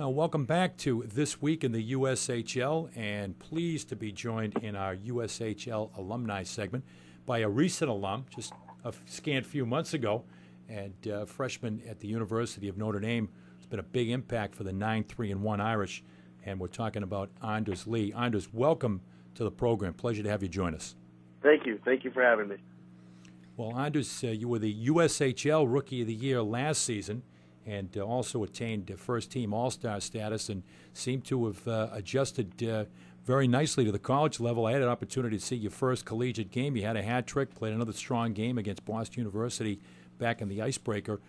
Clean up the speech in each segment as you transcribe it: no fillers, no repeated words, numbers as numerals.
Welcome back to This Week in the USHL, and pleased to be joined in our USHL alumni segment by a recent alum, just a scant few months ago, and freshman at the University of Notre Dame. It's been a big impact for the 9-3-1 Irish, and we're talking about Anders Lee. Anders, welcome to the program. Pleasure to have you join us. Thank you. Thank you for having me. Well, Anders, you were the USHL Rookie of the Year last season, and also attained first-team All-Star status and seemed to have adjusted very nicely to the college level. I had an opportunity to see your first collegiate game. You had a hat trick, played another strong game against Boston University back in the Icebreaker.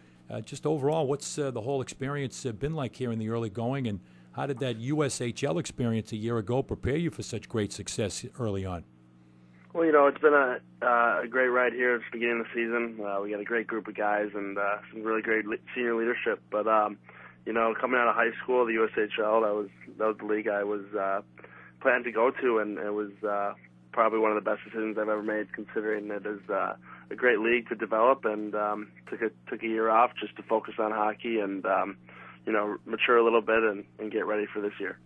Just overall, what's the whole experience been like here in the early going, and how did that USHL experience a year ago prepare you for such great success early on? Well, you know, it's been a great ride here at the beginning of the season. We got a great group of guys and some really great senior leadership. But, you know, coming out of high school, the USHL, that was the league I was planning to go to, and it was probably one of the best decisions I've ever made, considering it is a great league to develop, and took a year off just to focus on hockey and, you know, mature a little bit and get ready for this year.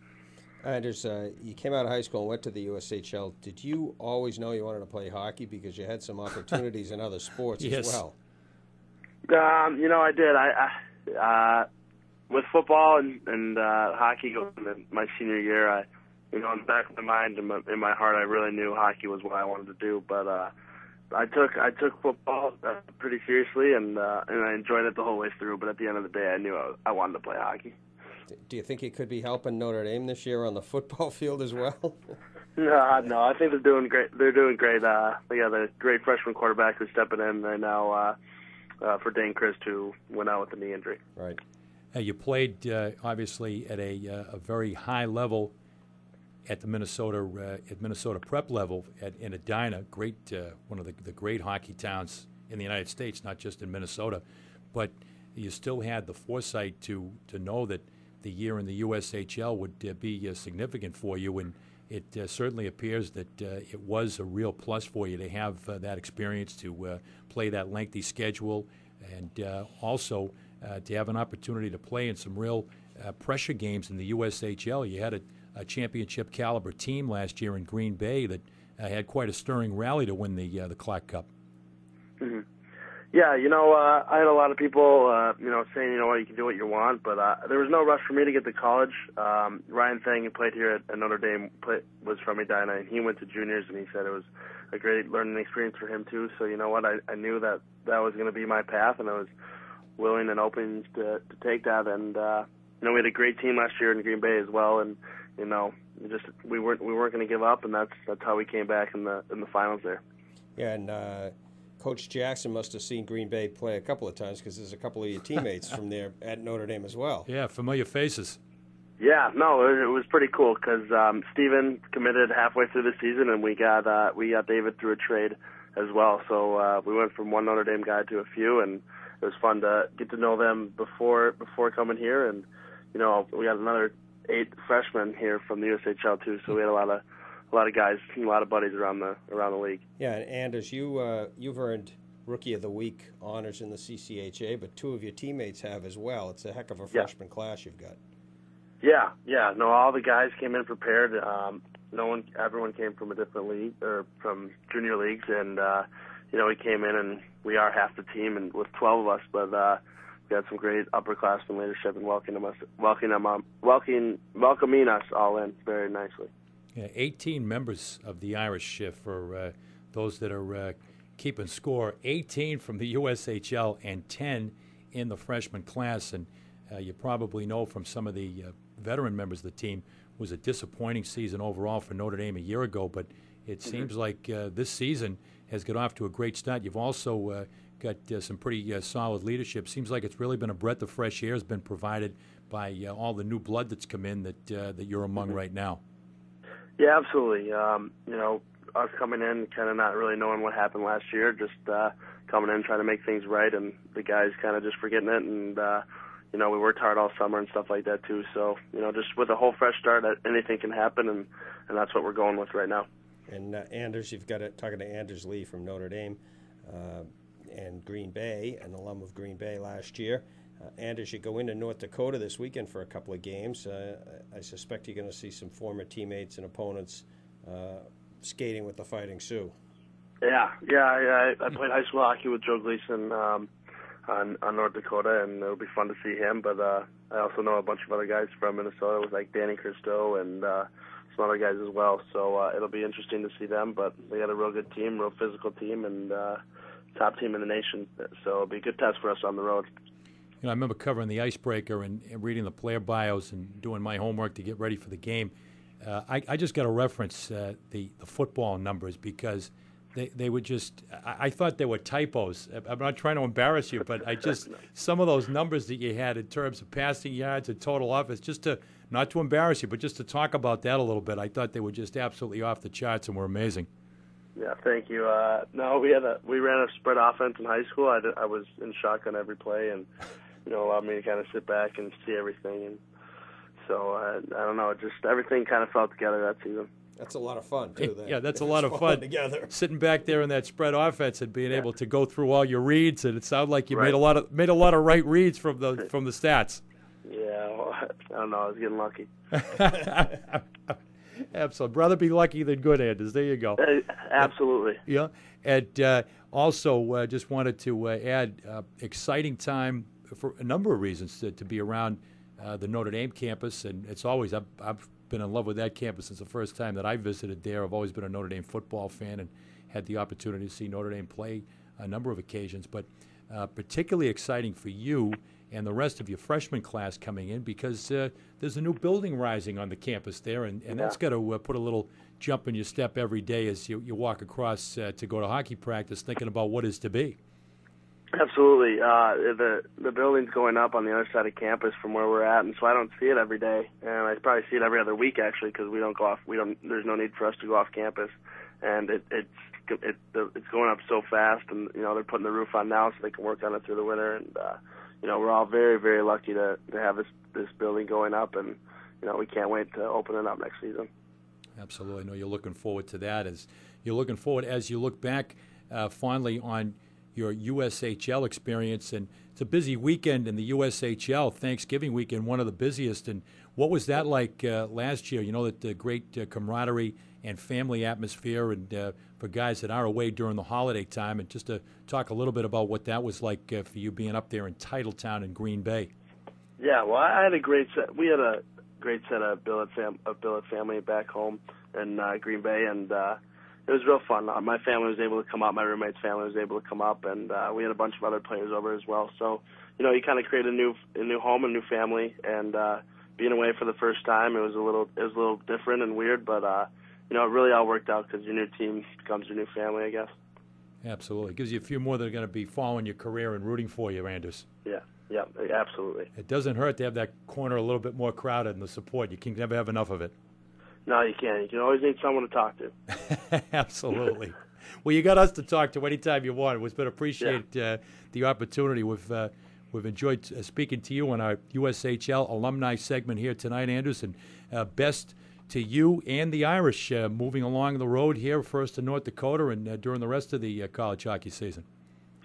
Anders, you came out of high school and went to the USHL. Did you always know you wanted to play hockey, because you had some opportunities in other sports Yes. as well? You know, I did. I with football and hockey going into my senior year, you know, in the back of my mind and in my heart, I really knew hockey was what I wanted to do. But I took football pretty seriously, and I enjoyed it the whole way through. But at the end of the day, I knew I wanted to play hockey. Do you think you could be helping Notre Dame this year on the football field as well? No, I think they're doing great. They're doing great. They got a great freshman quarterback who's stepping in right now for Dane Christ, who went out with a knee injury. Right. You played, obviously, at a very high level at the Minnesota prep level in Edina, one of the great hockey towns in the United States, not just in Minnesota. But you still had the foresight to know that the year in the USHL would be significant for you, and it certainly appears that it was a real plus for you to have that experience, to play that lengthy schedule, and also to have an opportunity to play in some real pressure games in the USHL. You had a championship caliber team last year in Green Bay that had quite a stirring rally to win the Clark Cup. Mm-hmm. Yeah, you know, I had a lot of people, you know, saying, you know what, you can do what you want, but there was no rush for me to get to college. Ryan Thang, who played here at Notre Dame, was from Edina, and he went to juniors, and he said it was a great learning experience for him too. So, you know what, I knew that was going to be my path, and I was willing and open to take that. And you know, we had a great team last year in Green Bay as well, and you know, we weren't going to give up, and that's how we came back in the finals there. Yeah, and Coach Jackson must have seen Green Bay play a couple of times, because there's a couple of your teammates from there at Notre Dame as well. Yeah, familiar faces. Yeah, no, it was pretty cool, because Steven committed halfway through the season, and we got David through a trade as well. So we went from one Notre Dame guy to a few, and it was fun to get to know them before coming here. And you know, we got another 8 freshmen here from the USHL too, so we had a lot of guys, a lot of buddies around the league. Yeah, and Anders, you've earned Rookie of the Week honors in the CCHA, but 2 of your teammates have as well. It's a heck of a freshman class you've got. Yeah. No, all the guys came in prepared. Everyone came from a different league or from junior leagues, and you know, we came in and we are half the team, and with 12 of us, but we had some great upperclassmen leadership and welcoming us all in very nicely. Yeah, 18 members of the Irish, for those that are keeping score, 18 from the USHL and 10 in the freshman class. And you probably know from some of the veteran members of the team, it was a disappointing season overall for Notre Dame a year ago, but it seems like this season has got off to a great start. You've also got some pretty solid leadership. Seems like it's really been a breath of fresh air has been provided by all the new blood that's come in that you're among right now. Yeah, absolutely. You know, us coming in, kind of not really knowing what happened last year, just coming in trying to make things right, and the guys kind of just forgetting it. And you know, we worked hard all summer and stuff like that too. So you know, just with a whole fresh start, anything can happen, and that's what we're going with right now. And Anders, you've got talking to Anders Lee from Notre Dame and Green Bay, an alum of Green Bay last year. Anders, you go into North Dakota this weekend for a couple of games. I suspect you're going to see some former teammates and opponents skating with the Fighting Sioux. Yeah. I played high school hockey with Joe Gleason on North Dakota, and it'll be fun to see him. But I also know a bunch of other guys from Minnesota, with like Danny Christo and some other guys as well. So it'll be interesting to see them. But they got a real good team, real physical team, and top team in the nation. So it'll be a good test for us on the road. You know, I remember covering the Icebreaker and reading the player bios and doing my homework to get ready for the game. I just got to reference the football numbers because they were just, I thought they were typos. I'm not trying to embarrass you, but some of those numbers that you had in terms of passing yards and total offense, not to embarrass you, but just to talk about that a little bit, I thought they were just absolutely off the charts and were amazing. Yeah, thank you. No, we ran a spread offense in high school. I was in shotgun every play, and allowed me to kind of sit back and see everything. And so I don't know, just everything kind of fell together that season. That's a lot of fun too. Yeah, that's a lot of fun together. Sitting back there in that spread offense and being able to go through all your reads, and it sounded like you Right. made a lot of right reads from the stats. Yeah, well, I don't know. I was getting lucky. Absolutely, rather be lucky than good, Anders. There you go. Absolutely. Yeah, and also just wanted to add exciting time for a number of reasons to be around the Notre Dame campus, and it's always I've been in love with that campus since the first time that I visited there. I've always been a Notre Dame football fan and had the opportunity to see Notre Dame play a number of occasions, but particularly exciting for you and the rest of your freshman class coming in because there's a new building rising on the campus there, and that's got to put a little jump in your step every day as you walk across to go to hockey practice thinking about what is to be. Absolutely. The building's going up on the other side of campus from where we're at, and so I don't see it every day, and I probably see it every other week actually because we don't go off. There's no need for us to go off campus, and it's going up so fast, and they're putting the roof on now so they can work on it through the winter, and we're all very, very lucky to have this building going up, and we can't wait to open it up next season. Absolutely. I know you're looking forward to that. As you look back fondly on your USHL experience, and it's a busy weekend in the USHL, Thanksgiving weekend, one of the busiest. And what was that like last year? That the great camaraderie and family atmosphere, and for guys that are away during the holiday time, and just to talk a little bit about what that was like for you being up there in Titletown in Green Bay. Yeah, well, I had a great set. We had a great set of billet family back home in Green Bay, and it was real fun. My family was able to come up. My roommate's family was able to come up, and we had a bunch of other players over as well. So, you kind of create a new home, a new family, and being away for the first time, it was a little different and weird, but it really all worked out because your new team becomes your new family, I guess. Absolutely, it gives you a few more that are going to be following your career and rooting for you, Anders. Yeah, absolutely. It doesn't hurt to have that corner a little bit more crowded and the support. You can never have enough of it. No, you can't. You can always need someone to talk to. Absolutely. Well, you got us to talk to anytime you want. It's been appreciate the opportunity. We've enjoyed speaking to you on our USHL alumni segment here tonight, Anderson. Best to you and the Irish moving along the road here, first to North Dakota and during the rest of the college hockey season.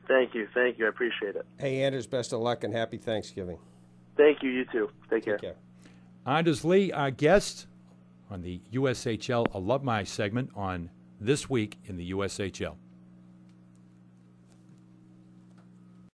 Thank you. I appreciate it. Hey, Anders, best of luck and happy Thanksgiving. Thank you. You too. Take care. Anders Lee, our guest on the USHL alumni segment on This Week in the USHL.